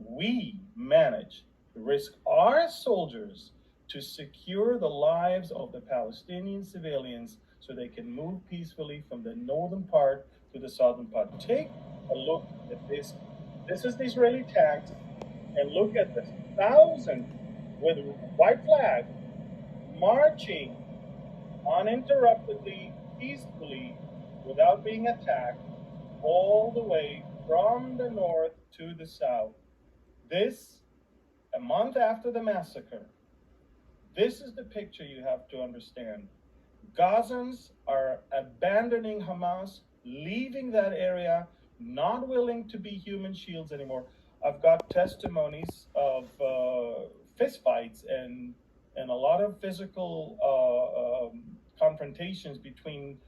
we manage to risk our soldiers to secure the lives of the Palestinian civilians so they can move peacefully from the northern part to the southern part. Take a look at this. This is the Israeli tanks, and look at this. Thousands with white flags marching uninterruptedly, peacefully, without being attacked, all the way from the north to the south. This, a month after the massacre, this is the picture you have to understand. Gazans are abandoning Hamas, leaving that area, not willing to be human shields anymore. I've got testimonies of fistfights and a lot of physical confrontations between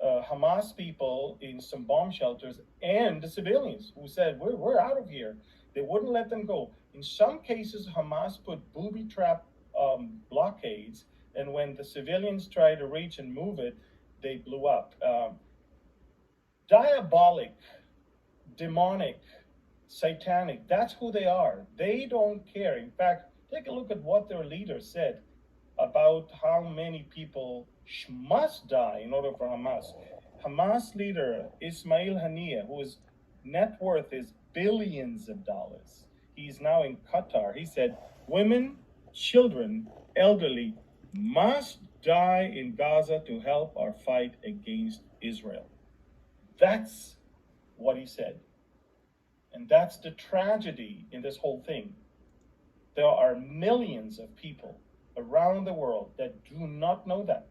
Hamas people in some bomb shelters and the civilians who said, we're out of here. They wouldn't let them go. In some cases, Hamas put booby trap blockades, and when the civilians tried to reach and move it, they blew up. Diabolic, demonic, satanic, that's who they are. They don't care. In fact, take a look at what their leader said about how many people must die in order for Hamas. Hamas leader Ismail Haniyeh, whose net worth is billions of dollars, he's now in Qatar. He said, women, children, elderly must die in Gaza to help our fight against Israel. That's what he said. And that's the tragedy in this whole thing. There are millions of people around the world that do not know that.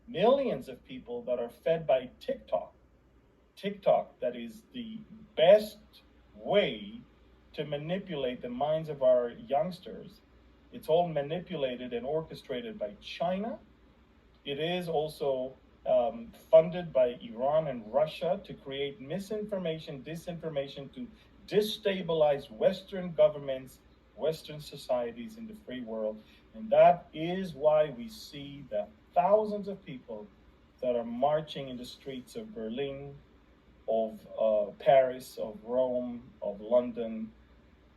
Millions of people that are fed by TikTok. TikTok, that is the best way to manipulate the minds of our youngsters. It's all manipulated and orchestrated by China. It is also funded by Iran and Russia to create misinformation, disinformation, to destabilize Western governments, Western societies in the free world. And that is why we see the thousands of people that are marching in the streets of Berlin, of Paris, of Rome, of London,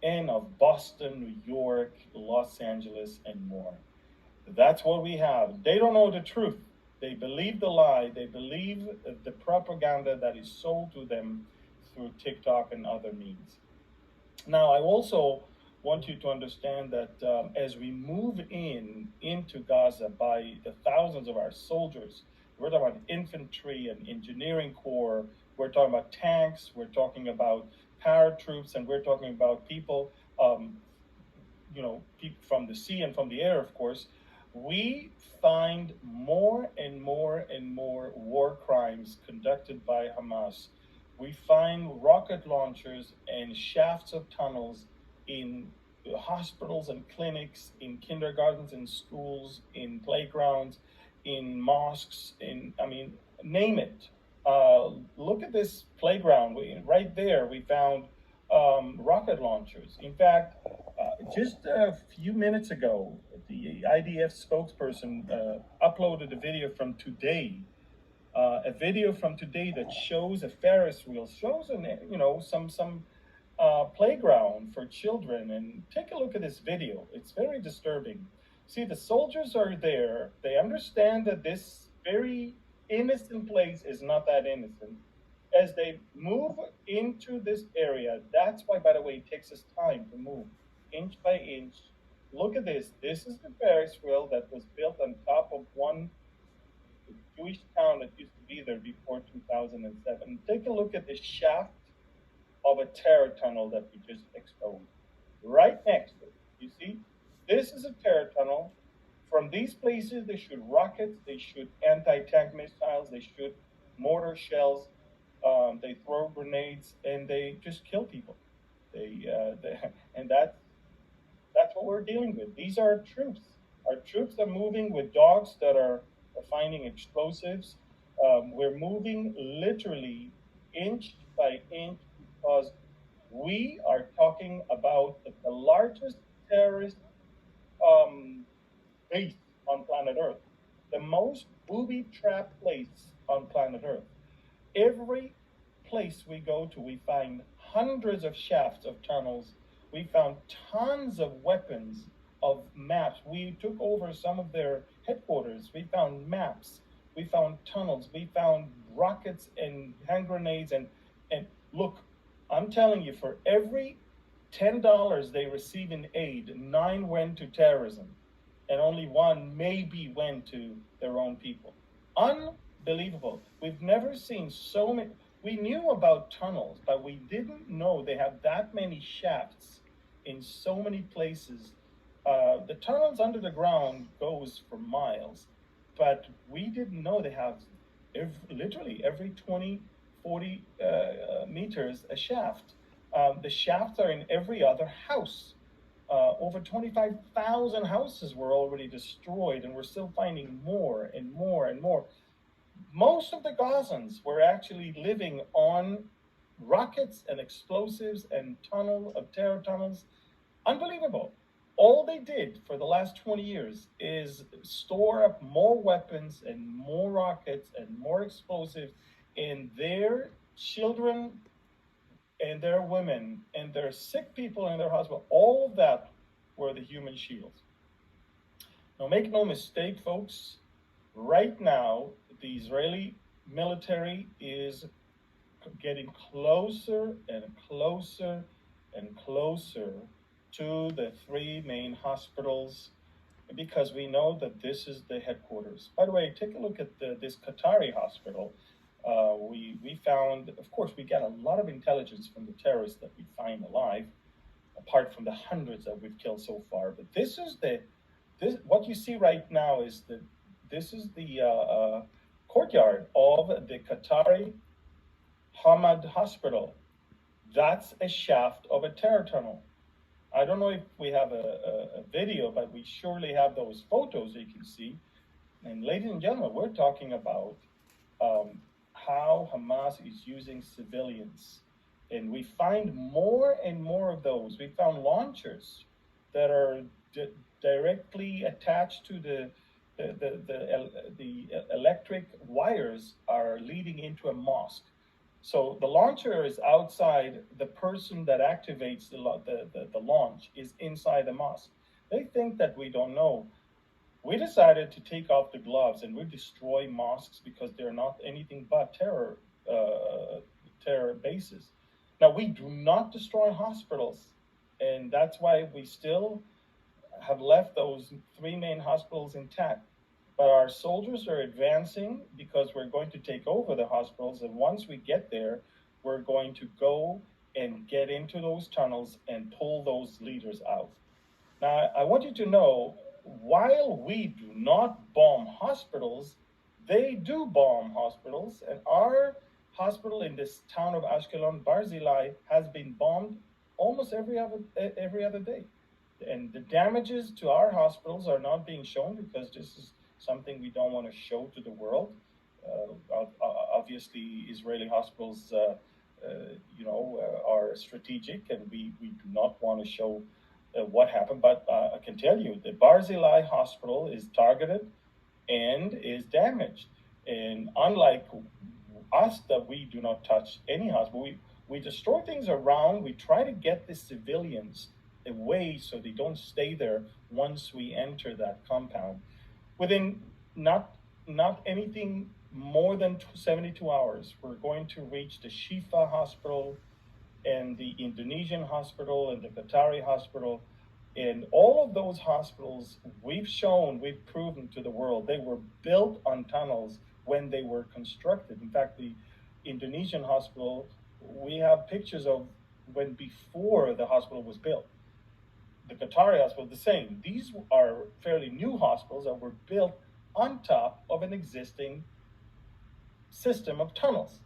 and of Boston, New York, Los Angeles, and more. That's what we have. They don't know the truth. They believe the lie. They believe the propaganda that is sold to them through TikTok and other means. Now, I also want you to understand that as we move into Gaza by the thousands of our soldiers, we're talking about infantry and engineering corps, we're talking about tanks, we're talking about paratroops, and we're talking about people, people from the sea and from the air, of course. We find more and more and more war crimes conducted by Hamas. We find rocket launchers and shafts of tunnels in hospitals and clinics, in kindergartens and schools, in playgrounds, in mosques, name it. Look at this playground. Right there, we found rocket launchers. In fact, just a few minutes ago, the IDF spokesperson uploaded a video from today. That shows a Ferris wheel, shows some playground for children. And take a look at this video. It's very disturbing. See, the soldiers are there. They understand that this very innocent place is not that innocent. As they move into this area, that's why, by the way, it takes us time to move inch by inch. Look at this. This is the Ferris wheel that was built on top of one Jewish town that used to be there before 2007. Take a look at the shaft of a terror tunnel that we just exposed. Right next to it, you see? This is a terror tunnel. From these places, they shoot rockets, they shoot anti-tank missiles, they shoot mortar shells, they throw grenades, and they just kill people. And that's what we're dealing with. These are our troops. Our troops are moving with dogs that are finding explosives. We're moving literally inch by inch because we are talking about the largest terrorist base on planet Earth, the most booby-trapped place on planet Earth. Every place we go to, we find hundreds of shafts of tunnels. We found tons of weapons, of maps. We took over some of their headquarters. We found maps. We found tunnels. We found rockets and hand grenades. And look, I'm telling you, for every $10 they receive in aid, 9 went to terrorism, and only 1 maybe went to their own people. Unbelievable. We've never seen so many. We knew about tunnels, but we didn't know they have that many shafts in so many places. The tunnels under the ground goes for miles, but we didn't know they have literally every 20, 40 meters a shaft. The shafts are in every other house. Over 25,000 houses were already destroyed, and we're still finding more and more and more. Most of the Gazans were actually living on rockets and explosives and terror tunnels. Unbelievable. All they did for the last 20 years is store up more weapons and more rockets and more explosives, and their children and their women and their sick people in their hospital, all of that were the human shields. Now, make no mistake, folks, right now, the Israeli military is getting closer and closer and closer to the 3 main hospitals, because we know that this is the headquarters. By the way, take a look at this Qatari hospital. We found, of course, we get a lot of intelligence from the terrorists that we find alive, apart from the hundreds that we've killed so far. But this what you see right now is this is the courtyard of the Qatari Hamad Hospital. That's a shaft of a terror tunnel. I don't know if we have a video, but we surely have those photos you can see. And ladies and gentlemen, we're talking about how Hamas is using civilians. And we find more and more of those. We found launchers that are directly attached to the electric wires are leading into a mosque. So the launcher is outside. The person that activates the launch is inside the mosque. They think that we don't know. We decided to take off the gloves and we destroy mosques because they're not anything but terror bases. Now, we do not destroy hospitals, and that's why we still have left those 3 main hospitals intact. But our soldiers are advancing because we're going to take over the hospitals, and once we get there, we're going to go and get into those tunnels and pull those leaders out. Now, I want you to know, while we do not bomb hospitals, they do bomb hospitals, and our hospital in this town of Ashkelon, Barzilai, has been bombed almost every other day. And the damages to our hospitals are not being shown because this is something we don't want to show to the world. Obviously, Israeli hospitals, are strategic, and we do not want to show what happened. But I can tell you, the Barzilai hospital is targeted and is damaged. And unlike us, that we do not touch any hospital, we destroy things around. We try to get the civilians away so they don't stay there once we enter that compound. Within not anything more than 72 hours, we're going to reach the Shifa hospital and the Indonesian hospital and the Qatari hospital. And all of those hospitals, we've proven to the world, they were built on tunnels when they were constructed. In fact, the Indonesian hospital, we have pictures of when before the hospital was built. The Qatari hospital, the same. These are fairly new hospitals that were built on top of an existing system of tunnels.